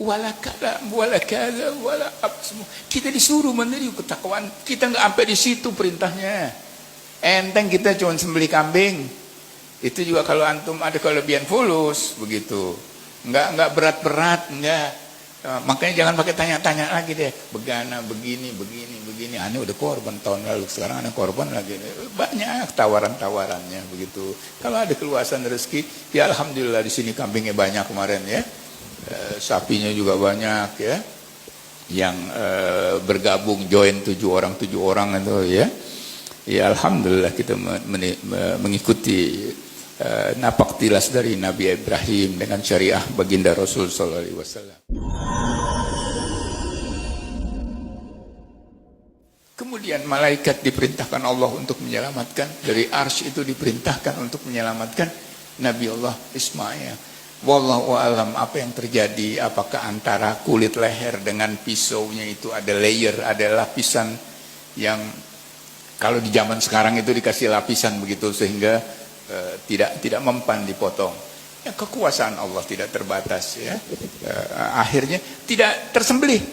wala kalam, wala kaza, wala apa semua. Kita disuruh meniru ketakwaan. Kita nggak sampai di situ perintahnya. Enteng kita cuma sembelih kambing. Itu juga kalau antum ada kelebihan fulus begitu. Nggak berat-berat, nggak. Makanya jangan pakai tanya-tanya lagi deh. Begana, begini. Aneh udah korban tahun lalu, sekarang aneh korban lagi. Banyak tawaran-tawarannya begitu. Kalau ada keluasan rezeki, ya alhamdulillah di sini kambingnya banyak kemarin ya. Sapinya juga banyak ya. Yang bergabung join 7 orang itu ya. Ya alhamdulillah kita mengikuti napak tilas dari Nabi Ibrahim dengan syariah baginda Rasul sallallahu alaihi wasallam. Kemudian malaikat diperintahkan Allah untuk menyelamatkan, dari arsy itu diperintahkan untuk menyelamatkan Nabi Allah Ismail. Wallahu alam apa yang terjadi, apakah antara kulit leher dengan pisaunya itu ada layer, ada lapisan yang kalau di zaman sekarang itu dikasih lapisan begitu sehingga tidak mempan dipotong. Ya, kekuasaan Allah tidak terbatas ya. Akhirnya tidak tersembelih,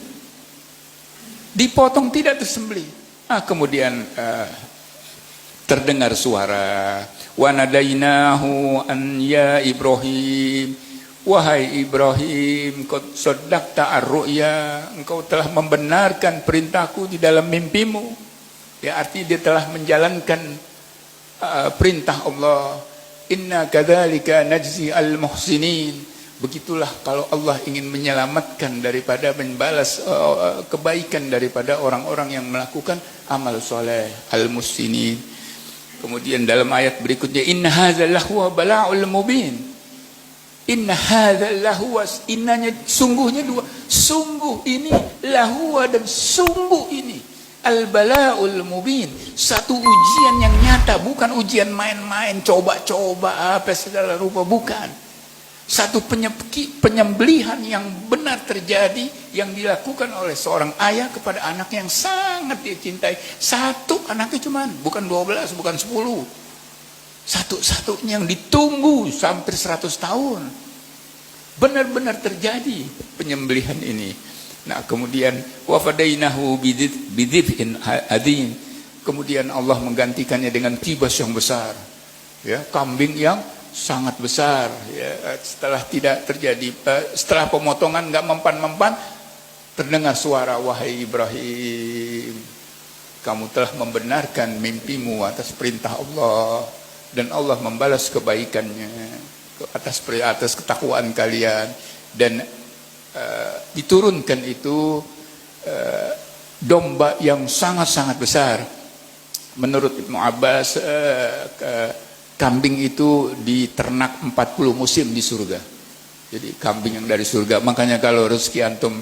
dipotong tidak tersembelih. Kemudian terdengar suara, wa nadainahu an ya Ibrahim, wahai Ibrahim, qad saddaqta ar-ru'ya, engkau telah membenarkan perintahku di dalam mimpimu. Ya, artinya dia telah menjalankan perintah Allah. Inna kadzalika najzi al-muhsinin. Begitulah kalau Allah ingin menyelamatkan daripada membalas kebaikan daripada orang-orang yang melakukan amal soleh, al-muhsinin. Kemudian dalam ayat berikutnya, inna hadza lahuwa bala'ul mubin. Inna hadza lahuwa, innanya sungguhnya dua, sungguh ini, lahuwa dan sungguh ini, al-bala'ul mubin, satu ujian yang nyata, bukan ujian main-main, coba-coba apa segala rupa, bukan. Satu penyembelihan yang benar terjadi, yang dilakukan oleh seorang ayah kepada anak yang sangat dia cintai. Satu anaknya cuman, bukan 12, bukan 10. Satu-satunya yang ditunggu sampai 100 tahun. Benar-benar terjadi penyembelihan ini. Nah, kemudian wafadainahu bidhibhin adin. Kemudian Allah menggantikannya dengan kibas yang besar. Ya, kambing yang sangat besar ya. Setelah tidak terjadi, setelah pemotongan nggak mempan, terdengar suara, wahai Ibrahim, kamu telah membenarkan mimpimu atas perintah Allah, dan Allah membalas kebaikannya atas ketakwaan kalian. Dan diturunkan itu domba yang sangat-sangat besar. Menurut Ibnu Abbas, kambing itu diternak 40 musim di surga. Jadi kambing yang dari surga. Makanya kalau rezeki antum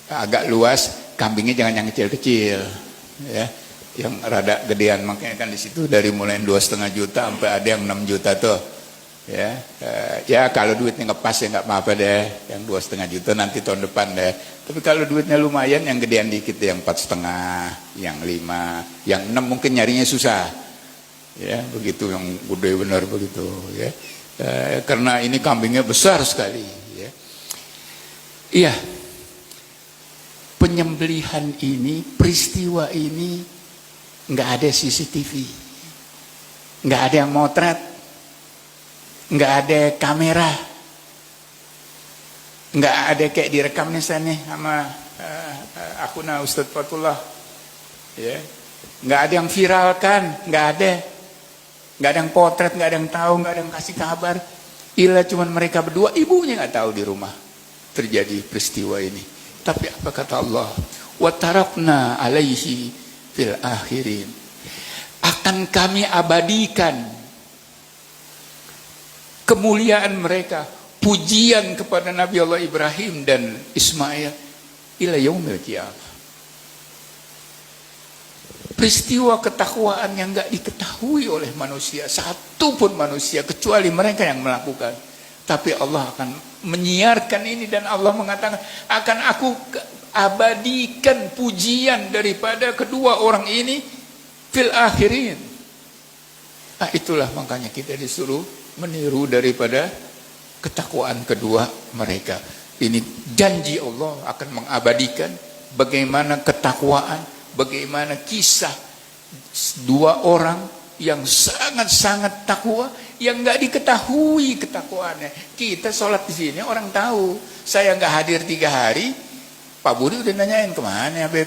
agak luas, kambingnya jangan yang kecil-kecil ya, yang rada gedean. Makanya kan di situ dari mulai 2,5 juta sampai ada yang 6 juta tuh ya. Ya kalau duitnya ngepas ya nggak apa-apa deh, yang 2,5 juta nanti tahun depan deh. Tapi kalau duitnya lumayan, yang gedean dikit, yang 4,5, yang 5, yang 6 mungkin nyarinya susah ya, begitu, yang gede benar begitu ya. Karena ini kambingnya besar sekali ya. Iya, penyembelihan ini, peristiwa ini nggak ada CCTV, nggak ada yang motret, nggak ada kamera, nggak ada kayak direkam nih sama akuna Ustadz Fatullah ya. Nggak ada yang viralkan, nggak ada yang potret, nggak ada yang tahu, nggak ada yang kasih kabar. Ila cuman mereka berdua, ibunya nggak tahu di rumah terjadi peristiwa ini. Tapi apa kata Allah? Wa tarakna alaihi fil akhirin. Akan kami abadikan kemuliaan mereka, pujian kepada Nabi Allah Ibrahim dan Ismail ila yaumil qiyamah. Peristiwa ketakwaan yang enggak diketahui oleh manusia, satu pun manusia kecuali mereka yang melakukan. Tapi Allah akan menyiarkan ini, dan Allah mengatakan akan aku abadikan pujian daripada kedua orang ini fil akhirin. Itulah makanya kita disuruh meniru daripada ketakwaan kedua mereka. Ini janji Allah akan mengabadikan bagaimana ketakwaan, bagaimana kisah dua orang yang sangat-sangat takwa, yang nggak diketahui ketakwaannya. Kita sholat di sini orang tahu. Saya nggak hadir 3 hari, Pak Budi udah nanyain kemana, Beb?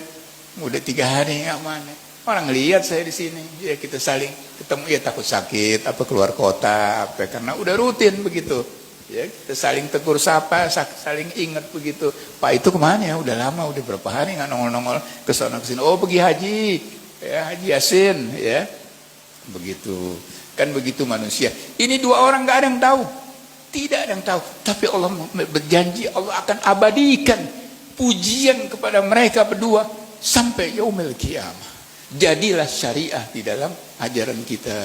Udah 3 hari nggak mana? Orang lihat saya di sini, ya kita saling ketemu, ya takut sakit, apa keluar kota, apa karena udah rutin begitu. Ya kita saling tegur sapa, saling ingat begitu. Pak itu kemana ya? Udah lama, udah berapa hari nggak nongol-nongol ke sana ke sini. Oh pergi haji, ya Haji Yasin, ya begitu. Kan begitu manusia. Ini 2 orang nggak ada yang tahu, tidak ada yang tahu. Tapi Allah berjanji Allah akan abadikan pujian kepada mereka berdua sampai yaumil qiyamah. Jadilah syariah di dalam ajaran kita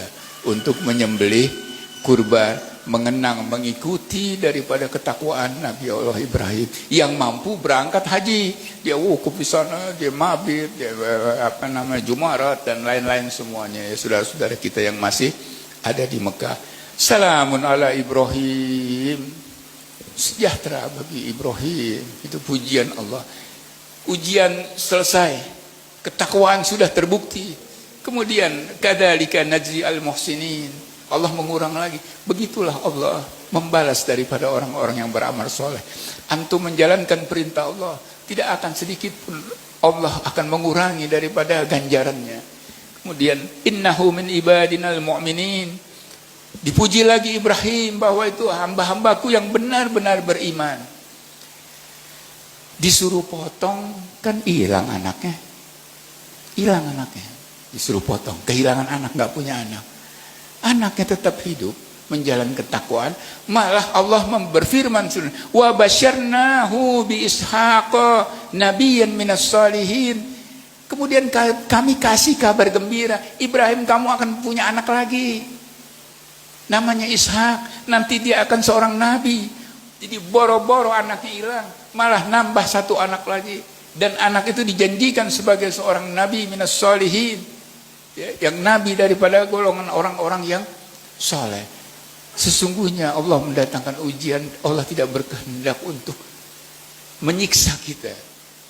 untuk menyembelih kurban, mengenang, mengikuti daripada ketakwaan Nabi Allah Ibrahim yang mampu berangkat haji. Dia wukuf di sana, dia mabit, dia Jumarat dan lain-lain semuanya. Ya saudara-saudara kita yang masih ada di Mekah. Salamun ala Ibrahim. Sejahtera bagi Ibrahim. Itu pujian Allah. Ujian selesai. Ketakwaan sudah terbukti. Kemudian kadzalika najzi al-muhsinin. Allah mengurang lagi. Begitulah Allah membalas daripada orang-orang yang beramal soleh. Antum menjalankan perintah Allah, tidak akan sedikit pun Allah akan mengurangi daripada ganjarannya. Kemudian innahu min ibadinal mu'minin. Dipuji lagi Ibrahim bahwa itu hamba-hambaku yang benar-benar beriman. Disuruh potong kan hilang anaknya. Hilang anaknya, disuruh potong, kehilangan anak, nggak punya anak. Anaknya tetap hidup, menjalankan ketakwaan. Malah Allah berfirman, wa basyarnahu bi Ishaq nabiyyan minas salihin. Kemudian kami kasih kabar gembira, Ibrahim kamu akan punya anak lagi. Namanya Ishak, nanti dia akan seorang nabi. Jadi boro-boro anaknya hilang, malah nambah 1 anak lagi. Dan anak itu dijanjikan sebagai seorang nabi minas sholihin, ya, yang nabi daripada golongan orang-orang yang soleh. Sesungguhnya Allah mendatangkan ujian. Allah tidak berkehendak untuk menyiksa kita,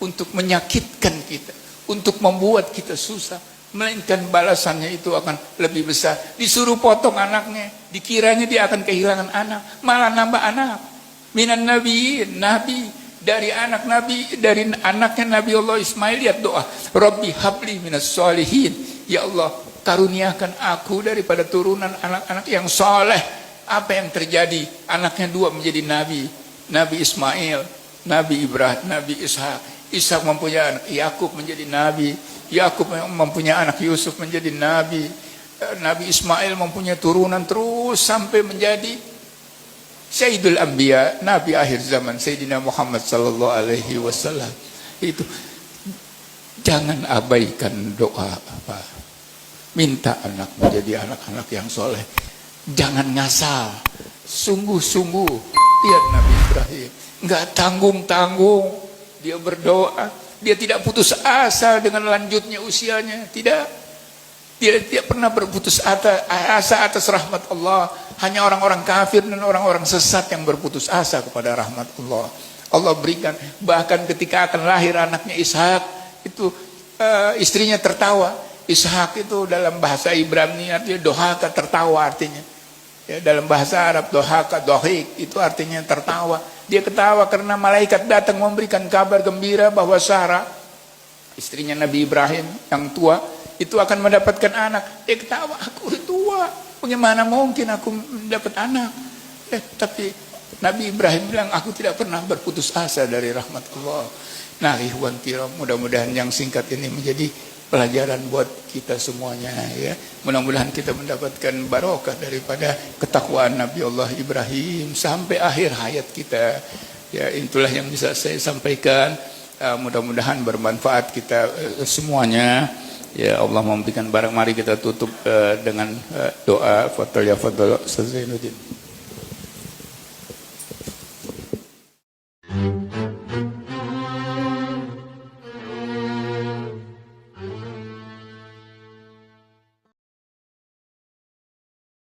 untuk menyakitkan kita, untuk membuat kita susah, melainkan balasannya itu akan lebih besar. Disuruh potong anaknya, dikiranya dia akan kehilangan anak, malah nambah anak. Minan nabiyyin, nabi dari anak Nabi, dari anaknya Nabi Allah Ismail. Lihat doa, Rabbi habli minas sholihin. Ya Allah, karuniakan aku daripada turunan anak-anak yang soleh. Apa yang terjadi? Anaknya 2 menjadi nabi, Nabi Ismail, Nabi Ibrahim, Nabi Ishak. Ishak mempunyai anak Yakub menjadi nabi, Yakub mempunyai anak Yusuf menjadi nabi, Nabi Ismail mempunyai turunan terus sampai menjadi Sayyidul Anbiya, Nabi akhir zaman, Sayyidina Muhammad sallallahu alaihi wasallam. Itu jangan abaikan doa apa. Minta anak menjadi anak-anak yang soleh. Jangan ngasal. Sungguh-sungguh. Lihat Nabi Ibrahim, enggak tanggung-tanggung. Dia berdoa, dia tidak putus asa dengan lanjutnya usianya, tidak. Dia tidak pernah berputus asa atas rahmat Allah. Hanya orang-orang kafir dan orang-orang sesat yang berputus asa kepada rahmat Allah. Allah berikan, bahkan ketika akan lahir anaknya Ishak, itu istrinya tertawa. Ishak itu dalam bahasa Ibrani artinya dohaka, tertawa artinya. Ya, dalam bahasa Arab dohaka, dohik, itu artinya tertawa. Dia ketawa karena malaikat datang memberikan kabar gembira bahwa Sarah, istrinya Nabi Ibrahim yang tua, itu akan mendapatkan anak. Dia ketawa, aku udah tua, bagaimana mungkin aku mendapat anak? Tapi Nabi Ibrahim bilang, aku tidak pernah berputus asa dari rahmat Allah. Nah, ikhwan kiram, mudah-mudahan yang singkat ini menjadi pelajaran buat kita semuanya, ya. Mudah-mudahan kita mendapatkan barokah daripada ketakwaan Nabi Allah Ibrahim sampai akhir hayat kita. Ya, itulah yang bisa saya sampaikan. Mudah-mudahan bermanfaat kita semuanya. Ya Allah memberikan barang. Mari kita tutup dengan doa. Fadhal ya fadhal Ustaz Zainuddin.